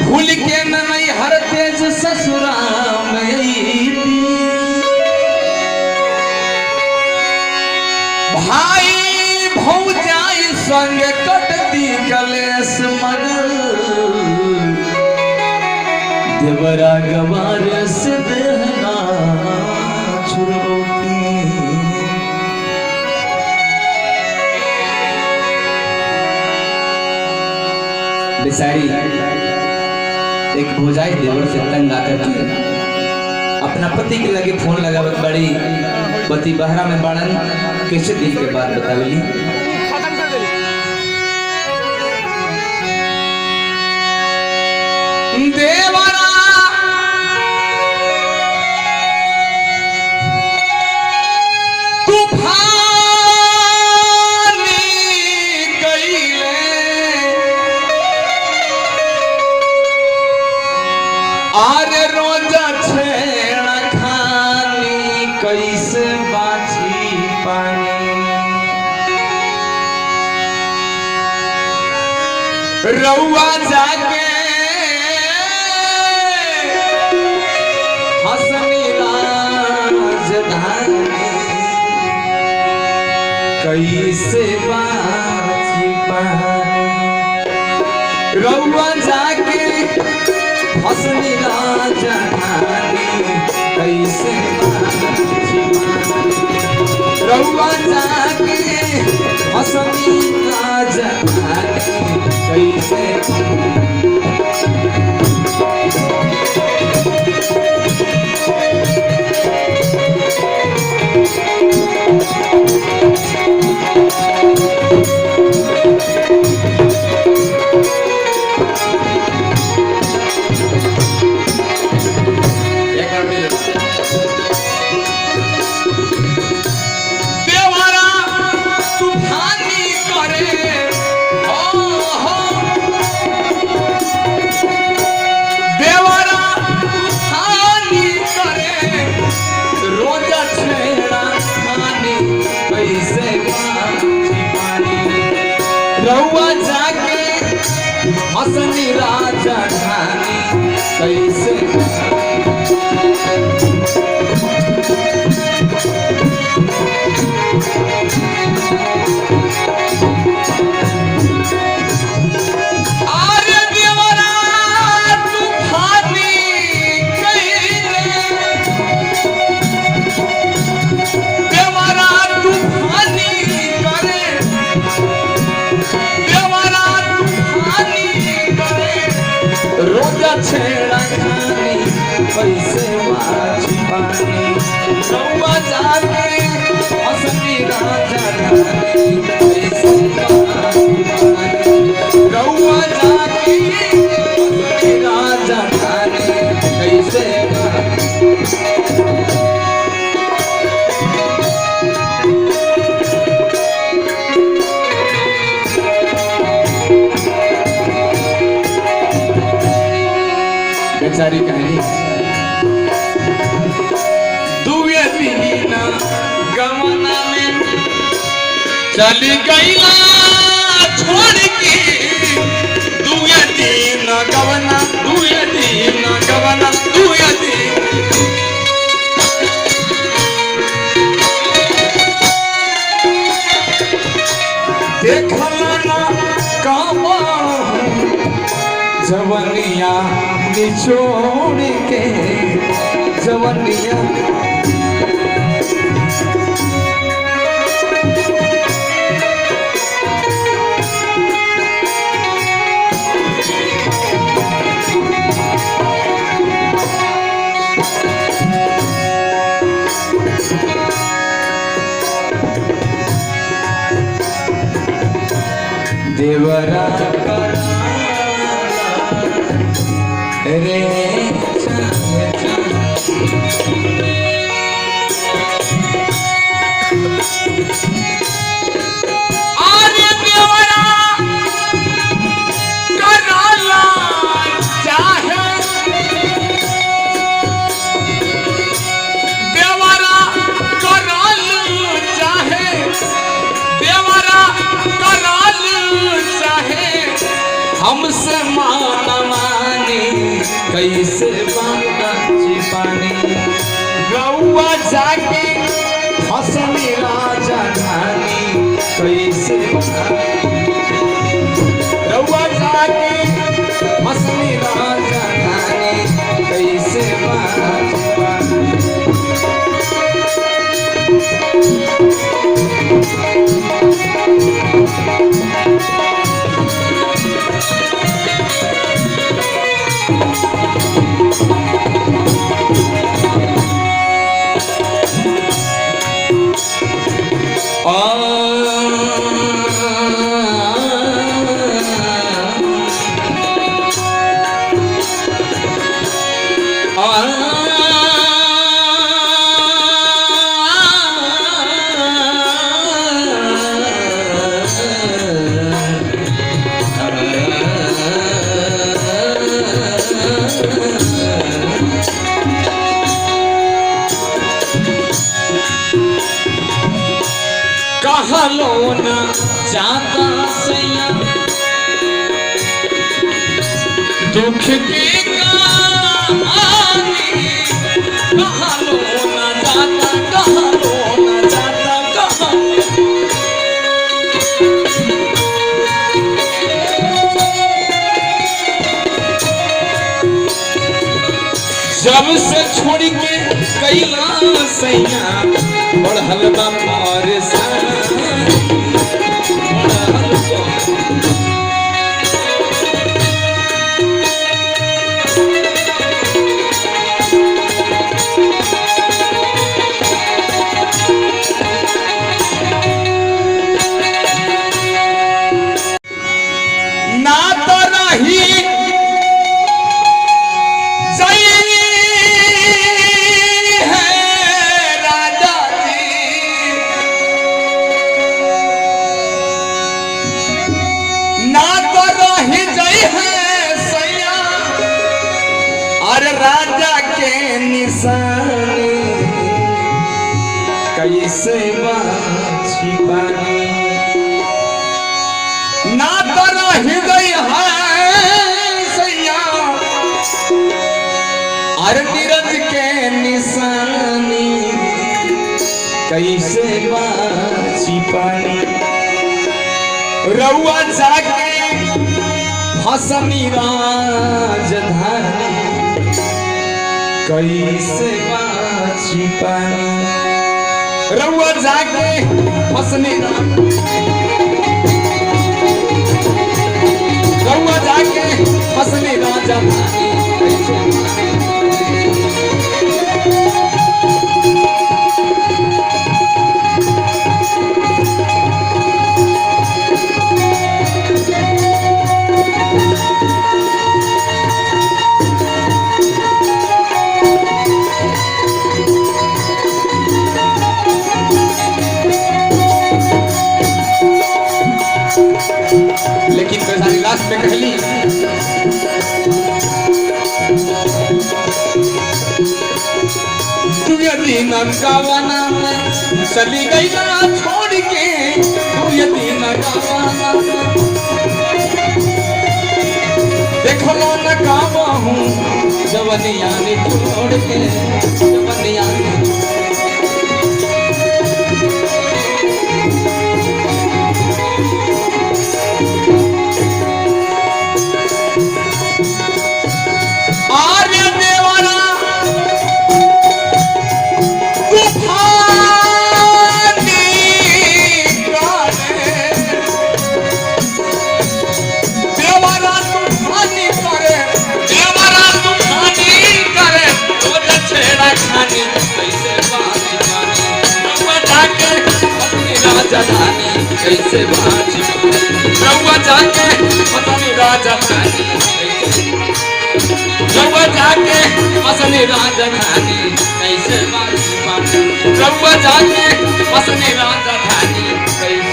भूल के नहीं हर तेज ससुरा भाई भौजाई संग कटती कलेश मगर देवरा गवार से देहना छुड़ौती बेचारी एक भौजाई देवर से तंग आकर के अपना पति के लगे फोन लगावत बड़ी पति बहरा में बाड़न कैसे दिन के बाद बतावली देवरा आरे रोजा छेड़ा खानी कैसे बाछी पानी रउआ जाके हसनी राजधानी कैसे बाछी पानी रउआ जाके हसनी राजधानी कैसे रउआ जाके हसनी राजधानी कैसे रउआ जाके हसनी राजधानी कैसे रोजा छेड़ा खानी कैसे बाछी पानी रउआ जाके हसनी राजधानी कैसे बाछी पानी रउआ जाके हसनी राजधानी कैसे बेचारी कहानी दुए दिन गवना में चली गईला छोड़ के दुए दिन गवना दुए दिन गवना दुए दिन देखला ना कामा जवनिया निचोड़ के जवनिया देवरा रे आरे देवरा कराला चाहे देवरा कराला चाहे देवरा कैसे रउआ जाके मसनी राजधानी कैसे कहलो न जाता सैया दुख की कहानी कहलो न जाता जब से छोड़ के कैला सैया बढ़ल बा ना तो नहीं राजा के निशानी कैसे छिपानी ना तो रह गई है सैया अरे नीरज के निशानी कैसे छिपानी रउआ जाके हसनी राजधानी कैसे छिपानी रउआ जाके हसनी रउआ जाके हसनी राजधानी कैसे लेकिन बेचारी लास्ट में कहली तू यदि न गावाना चली गई ना छोड़ के तू यदि न गावाना देखो न गावा हूँ जवनिया ने छोड़ के जवनिया ने कैसे रउआ जाके मसनी राजधानी रउआ जाके मसनी राजधानी कैसे रउआ जाके मसनी राजधानी कैसे